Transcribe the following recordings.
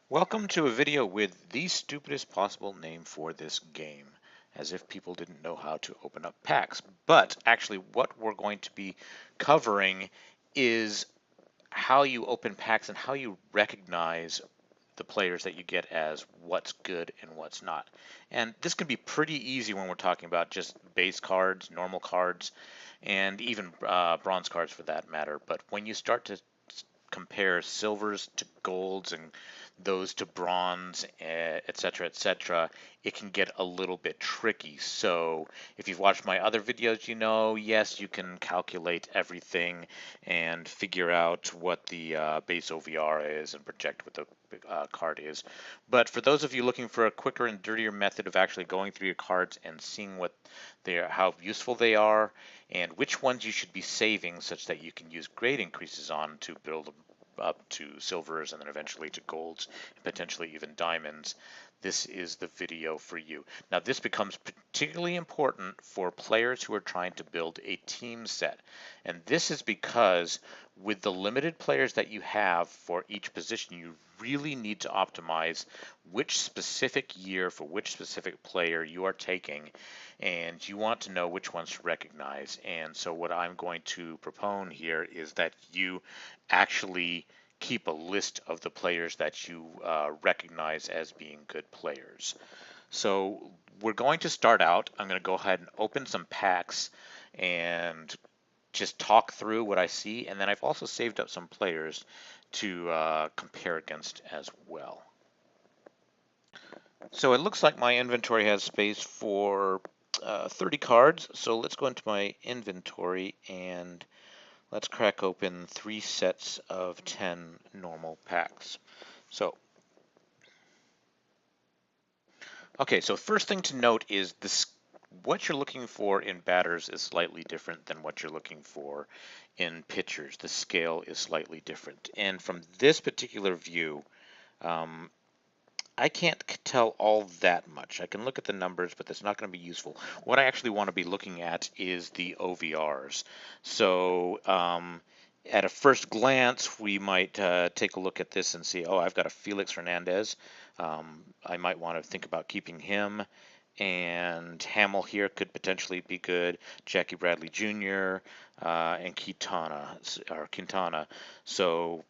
Welcome to a video with the stupidest possible name for this game, as if people didn't know how to open up packs. But actually what we're going to be covering is how you open packs and how you recognize the players that you get as what's good and what's not. And this can be pretty easy when we're talking about just base cards, normal cards, and even bronze cards for that matter. But when you start to compare silvers to golds and those to bronze, etc., etc., it can get a little bit tricky. So if you've watched my other videos, you know, yes, you can calculate everything and figure out what the base OVR is and project what the card is. But for those of you looking for a quicker and dirtier method of actually going through your cards and seeing what they are, how useful they are, and which ones you should be saving such that you can use grade increases on to build up to silvers and then eventually to golds and potentially even diamonds, this is the video for you. Now this becomes particularly important for players who are trying to build a team set. And this is because with the limited players that you have for each position, you really need to optimize which specific year for which specific player you are taking, and you want to know which ones to recognize. And so what I'm going to propose here is that you actually keep a list of the players that you recognize as being good players. So we're going to start out. I'm going to go ahead and open some packs and just talk through what I see. And then I've also saved up some players to compare against as well. So it looks like my inventory has space for 30 cards. So let's go into my inventory and let's crack open 3 sets of 10 normal packs. Okay, so first thing to note is this: what you're looking for in batters is slightly different than what you're looking for in pitchers. The scale is slightly different. And from this particular view, um, I can't tell all that much. I can look at the numbers, but that's not going to be useful. What I actually want to be looking at is the OVRs. So at a first glance, we might take a look at this and see, oh, I've got a Felix Hernandez. I might want to think about keeping him. And Hamill here could potentially be good. Jackie Bradley Jr. And Quintana. So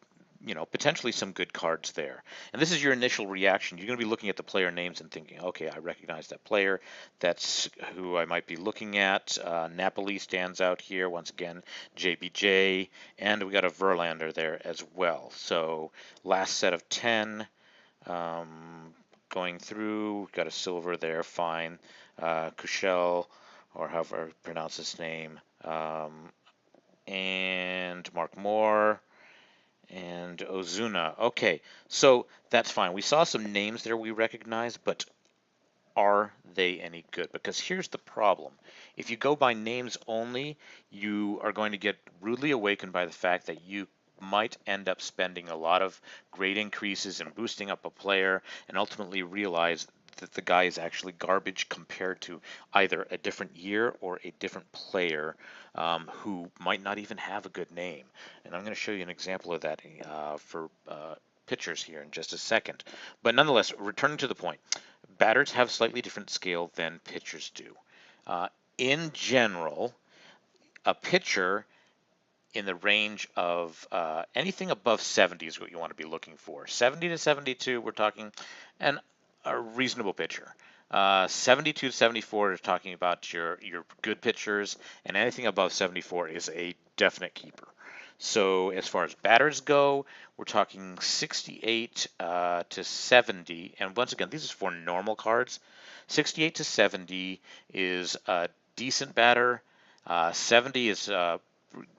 you know, potentially some good cards there. And this is your initial reaction. You're going to be looking at the player names and thinking, okay, I recognize that player. That's who I might be looking at. Napoli stands out here. Once again, JBJ. And we got a Verlander there as well. So last set of 10. Going through, got a silver there, fine. Kushel, or however I pronounce his name. And Mark Moore. And Ozuna. Okay, so that's fine. We saw some names there we recognize, but are they any good? Because here's the problem. If you go by names only, you are going to get rudely awakened by the fact that you might end up spending a lot of grade increases and boosting up a player and ultimately realize that the guy is actually garbage compared to either a different year or a different player who might not even have a good name. And I'm going to show you an example of that for pitchers here in just a second. But nonetheless, returning to the point, batters have slightly different scale than pitchers do. In general, a pitcher in the range of anything above 70 is what you want to be looking for. 70 to 72, we're talking a reasonable pitcher. 72 to 74 is talking about your good pitchers, and anything above 74 is a definite keeper. So as far as batters go, we're talking 68 to 70, and once again, these are for normal cards. 68 to 70 is a decent batter. 70 is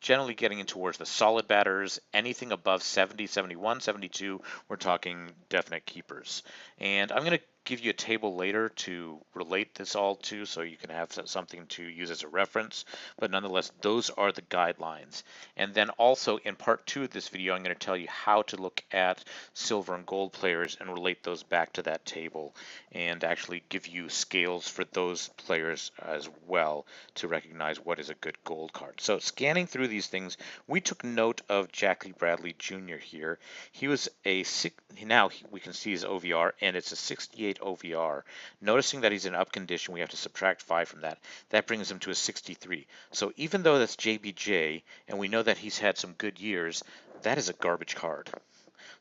generally getting in towards the solid batters. Anything above 70, 71, 72, we're talking definite keepers. And I'm going to give you a table later to relate this all to, so you can have something to use as a reference. But nonetheless, those are the guidelines. And then also in part 2 of this video, I'm going to tell you how to look at silver and gold players and relate those back to that table, and actually give you scales for those players as well to recognize what is a good gold card. So scanning through these things, we took note of Jackie Bradley Jr. here. He was now we can see his OVR, and it's a 68 OVR. Noticing that he's in up condition, we have to subtract 5 from that. That brings him to a 63. So even though that's JBJ, and we know that he's had some good years, that is a garbage card.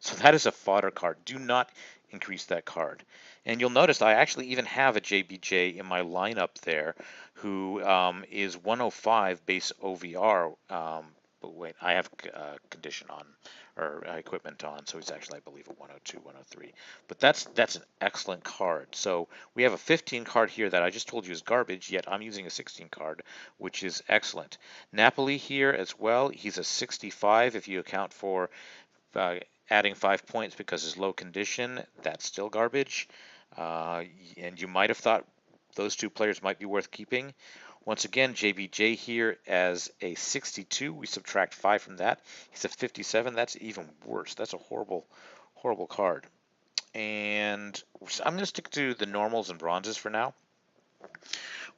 So that is a fodder card. Do not increase that card. And you'll notice I actually even have a JBJ in my lineup there who is 105 base OVR. But wait, I have condition on, or equipment on, so he's actually, I believe, a 102, 103. But that's an excellent card. So we have a 15 card here that I just told you is garbage, yet I'm using a 16 card, which is excellent. Napoli here as well. He's a 65 if you account for adding 5 points because his low condition. That's still garbage. And you might have thought those two players might be worth keeping. Once again, JBJ here as a 62. We subtract 5 from that. He's a 57. That's even worse. That's a horrible, horrible card. And I'm going to stick to the normals and bronzes for now.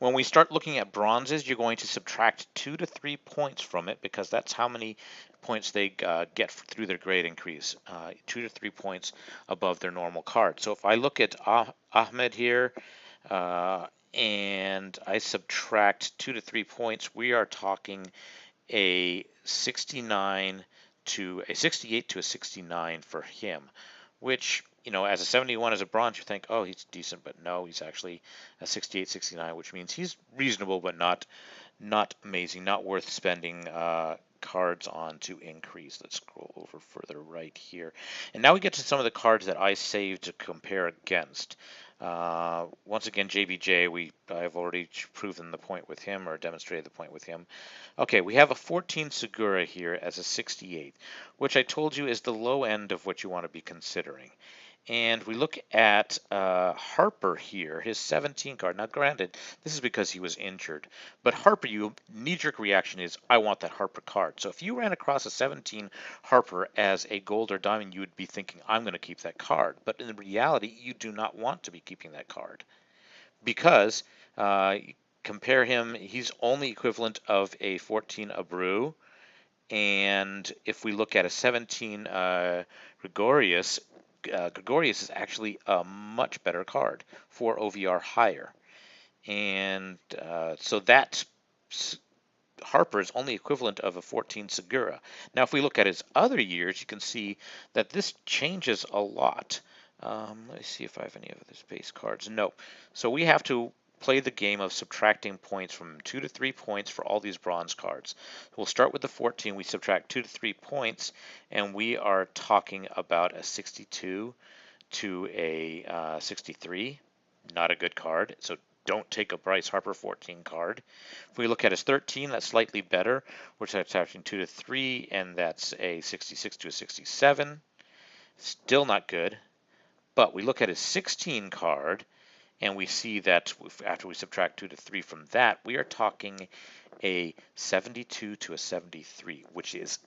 When we start looking at bronzes, you're going to subtract 2 to 3 points from it because that's how many points they get through their grade increase, 2 to 3 points above their normal card. So if I look at Ahmed here, and I subtract 2 to 3 points, we are talking a 69 to a 68 to a 69 for him, which, you know, as a 71 as a bronze, you think, oh, he's decent, but no, he's actually a 68, 69, which means he's reasonable, but not amazing, not worth spending cards on to increase. Let's scroll over further right here. And now we get to some of the cards that I saved to compare against. Once again, JBJ, I've already proven the point with him, or demonstrated the point with him. Okay, we have a 14 Segura here as a 68, which I told you is the low end of what you want to be considering. And we look at Harper here, his 17 card. Now, granted, this is because he was injured. But Harper, your knee-jerk reaction is, I want that Harper card. So if you ran across a 17 Harper as a gold or diamond, you would be thinking, I'm going to keep that card. But in reality, you do not want to be keeping that card. Because, compare him, he's only equivalent of a 14 Abreu. And if we look at a 17 Gregorius, Gregorius is actually a much better card, 4 OVR higher. And so that Harper is only equivalent of a 14 Segura. Now, if we look at his other years, you can see that this changes a lot. Let me see if I have any of his base cards. No. So we have to play the game of subtracting points from 2 to 3 points for all these bronze cards. We'll start with the 14. We subtract 2 to 3 points, and we are talking about a 62 to a 63. Not a good card. So don't take a Bryce Harper 14 card. If we look at his 13, that's slightly better. We're subtracting 2 to 3, and that's a 66 to a 67. Still not good. But we look at his 16 card, and we see that after we subtract 2 to 3 from that, we are talking a 72 to a 73, which is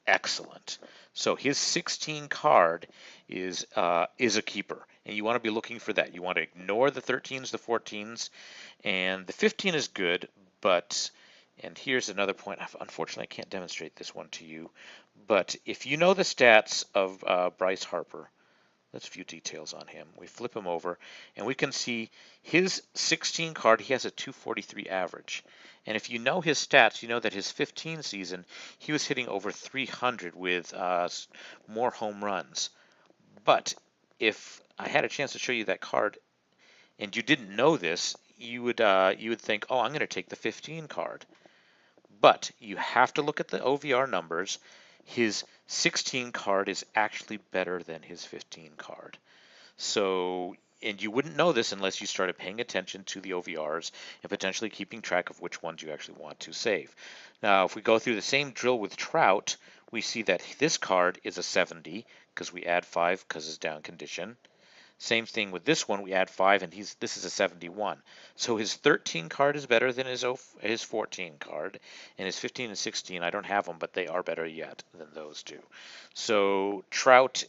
excellent. So his 16 card is a keeper, and you want to be looking for that. You want to ignore the 13s, the 14s, and the 15 is good, but, and here's another point. Unfortunately, I can't demonstrate this one to you, but if you know the stats of Bryce Harper, let's view details on him. We flip him over, and we can see his 16 card, he has a 243 average. And if you know his stats, you know that his 15 season, he was hitting over 300 with more home runs. But if I had a chance to show you that card, and you didn't know this, you would think, oh, I'm going to take the 15 card. But you have to look at the OVR numbers. His 16 card is actually better than his 15 card. So, and you wouldn't know this unless you started paying attention to the OVRs and potentially keeping track of which ones you actually want to save. Now, if we go through the same drill with Trout, we see that this card is a 70 because we add 5 because it's down condition. Same thing with this one. We add 5, and this is a 71. So his 13 card is better than his 14 card, and his 15 and 16, I don't have them, but they are better yet than those two. So Trout,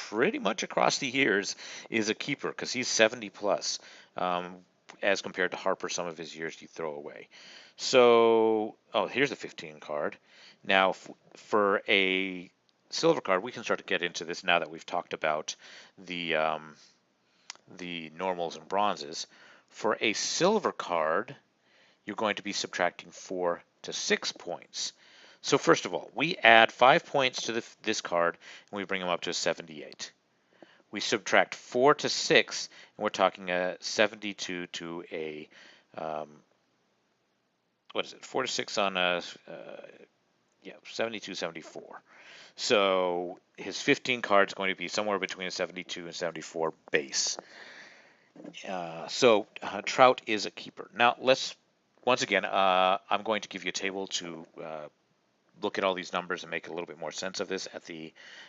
pretty much across the years, is a keeper because he's 70 plus, as compared to Harper. Some of his years you throw away. So, oh, here's a 15 card. Now, for a silver card, we can start to get into this now that we've talked about the normals and bronzes. For a silver card, you're going to be subtracting 4 to 6 points. So first of all, we add 5 points to this card, and we bring them up to a 78. We subtract 4 to 6, and we're talking a 72 to a, what is it, 4 to 6 on a, yeah, 72, 74. So his 15 card is going to be somewhere between a 72 and 74 base. So Trout is a keeper. Now let's, once again, I'm going to give you a table to look at all these numbers and make a little bit more sense of this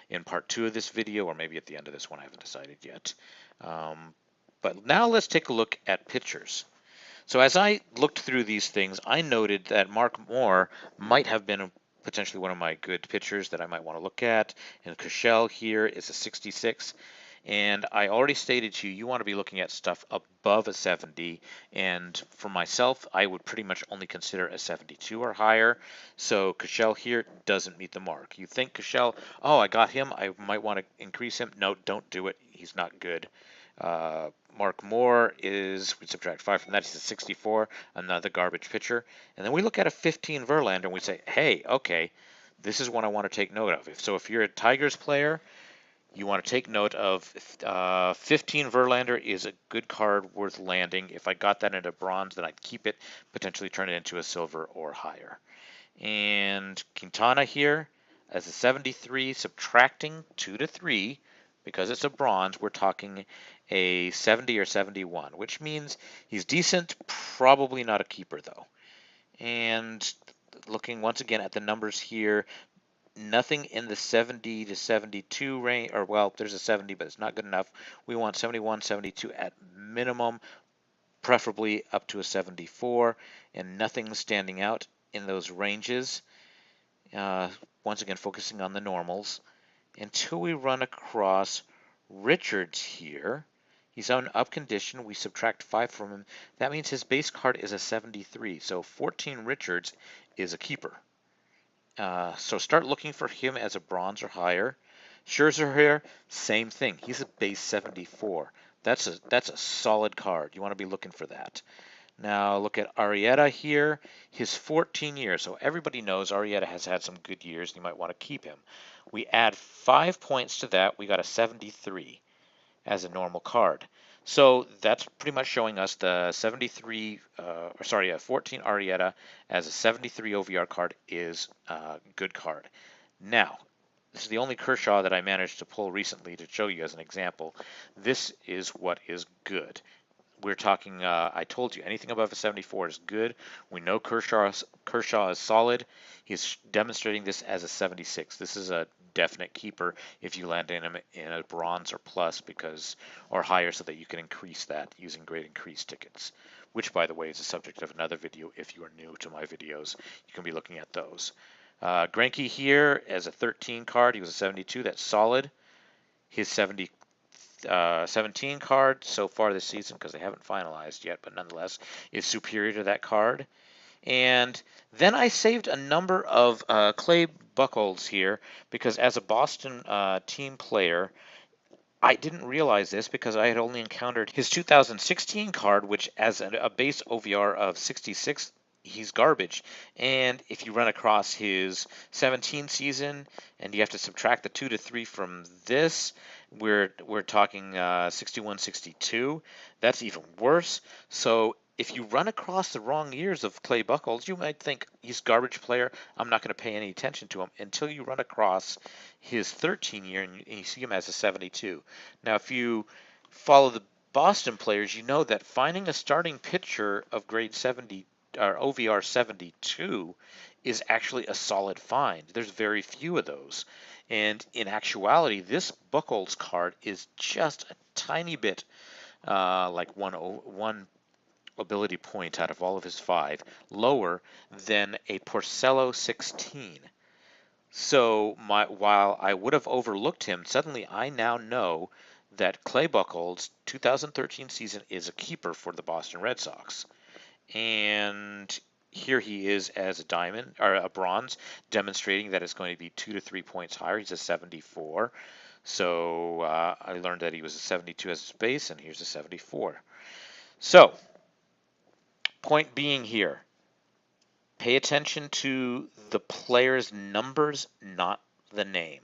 in part 2 of this video, or maybe at the end of this one. I haven't decided yet. But now let's take a look at pitchers. So as I looked through these things, I noted that Mark Moore might have been potentially one of my good pitchers that I might want to look at. And Cashel here is a 66. And I already stated to you, you want to be looking at stuff above a 70. And for myself, I would pretty much only consider a 72 or higher. So Cashel here doesn't meet the mark. You think Cashel, oh, I got him, I might want to increase him. No, don't do it. He's not good. Mark Moore is, we subtract 5 from that, he's a 64, another garbage pitcher. And then we look at a 15 Verlander and we say, hey, okay, this is one I want to take note of. If you're a Tigers player, you want to take note of 15 Verlander is a good card worth landing. If I got that into bronze, then I'd keep it, potentially turn it into a silver or higher. And Quintana here as a 73, subtracting 2 to 3, because it's a bronze, we're talking a 70 or 71, which means he's decent, probably not a keeper though. And looking once again at the numbers here, nothing in the 70 to 72 range, or well, there's a 70, but it's not good enough. We want 71, 72 at minimum, preferably up to a 74, and nothing standing out in those ranges. Once again, focusing on the normals, until we run across Richards here. He's on up condition. We subtract 5 from him. That means his base card is a 73. So 14 Richards is a keeper. So start looking for him as a bronze or higher. Scherzer here, same thing. He's a base 74. That's a solid card. You want to be looking for that. Now look at Arrieta here, his 14 years. So everybody knows Arrieta has had some good years, and you might want to keep him. We add 5 points to that. We got a 73 as a normal card. So that's pretty much showing us the 14 Arrieta as a 73 OVR card is a good card. Now, this is the only Kershaw that I managed to pull recently to show you as an example. This is what is good. We're talking, I told you, anything above a 74 is good. We know Kershaw is solid. He's demonstrating this as a 76. This is a definite keeper if you land in him in a bronze or plus, or higher, so that you can increase that using great increase tickets, which, by the way, is the subject of another video. If you are new to my videos, you can be looking at those. Greinke here as a 13 card. He was a 72. That's solid. His 17 card so far this season, because they haven't finalized yet, but nonetheless is superior to that card. And then I saved a number of Clay Buchholz here, because as a Boston team player, I didn't realize this because I had only encountered his 2016 card, which as a base OVR of 66, he's garbage. And if you run across his 17 season and you have to subtract the 2 to 3 from this, we're talking 61, 62. That's even worse. So if you run across the wrong years of Clay Buchholz, you might think he's a garbage player. I'm not going to pay any attention to him until you run across his 13 year and you see him as a 72. Now, if you follow the Boston players, you know that finding a starting pitcher of grade 70 or OVR 72 is actually a solid find. There's very few of those. And in actuality, this Buchholz card is just a tiny bit, like one ability point out of all of his 5, lower than a Porcello 16. So while I would have overlooked him, suddenly I now know that Clay Buchholz' 2013 season is a keeper for the Boston Red Sox. And here he is as a diamond or a bronze, demonstrating that it's going to be 2 to 3 points higher. He's a 74. So I learned that he was a 72 as a base, and here's a 74. So, point being here, pay attention to the player's numbers, not the name,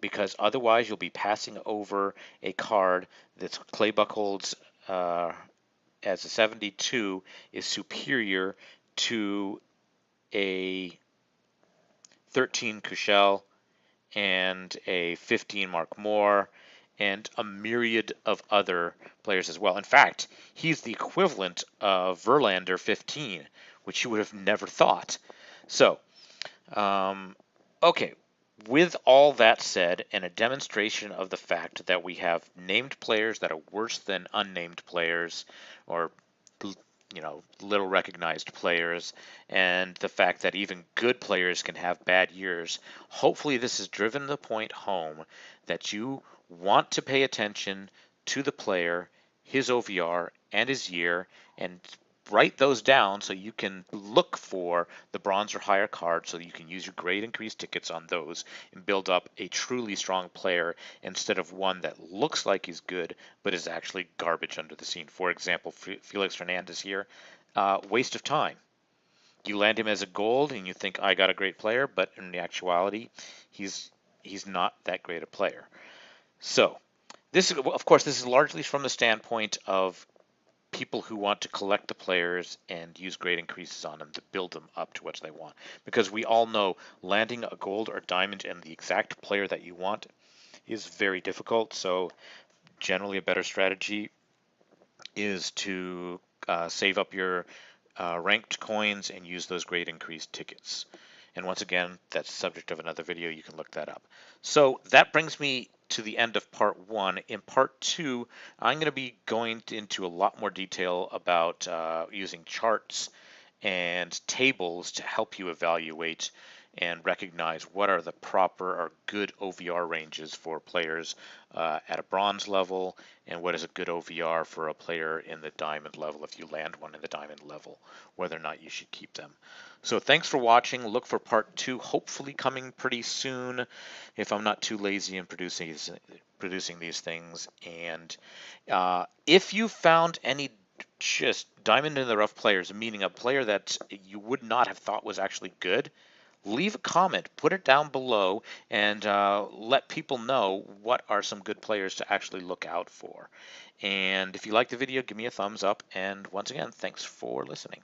because otherwise you'll be passing over a card that's Clay Buchholz as a 72 is superior to a 13 Kushel and a 15 Mark Moore and a myriad of other players as well. In fact, he's the equivalent of Verlander 15, which you would have never thought. So, okay, with all that said, and a demonstration of the fact that we have named players that are worse than unnamed players, or little recognized players, and the fact that even good players can have bad years, hopefully this has driven the point home that you want to pay attention to the player, his OVR, and his year, and write those down so you can look for the bronze or higher cards so you can use your grade increase tickets on those and build up a truly strong player instead of one that looks like he's good but is actually garbage under the scene. For example, Felix Hernandez here, waste of time. You land him as a gold and you think I got a great player, but in actuality, he's not that great a player. So this, of course, this is largely from the standpoint of people who want to collect the players and use grade increases on them to build them up to what they want. Because we all know landing a gold or diamond and the exact player that you want is very difficult. So generally a better strategy is to save up your ranked coins and use those grade increase tickets. And once again, that's the subject of another video. You can look that up. So that brings me to the end of part 1. In part 2, I'm going to be going into a lot more detail about using charts and tables to help you evaluate and recognize what are the proper or good OVR ranges for players at a bronze level, and what is a good OVR for a player in the diamond level if you land one in the diamond level, whether or not you should keep them. So thanks for watching. Look for part 2, hopefully coming pretty soon if I'm not too lazy in producing these things. And if you found any just diamond in the rough players, meaning a player that you would not have thought was actually good, leave a comment, put it down below, and let people know what are some good players to actually look out for. And if you like the video, give me a thumbs up. And once again, thanks for listening.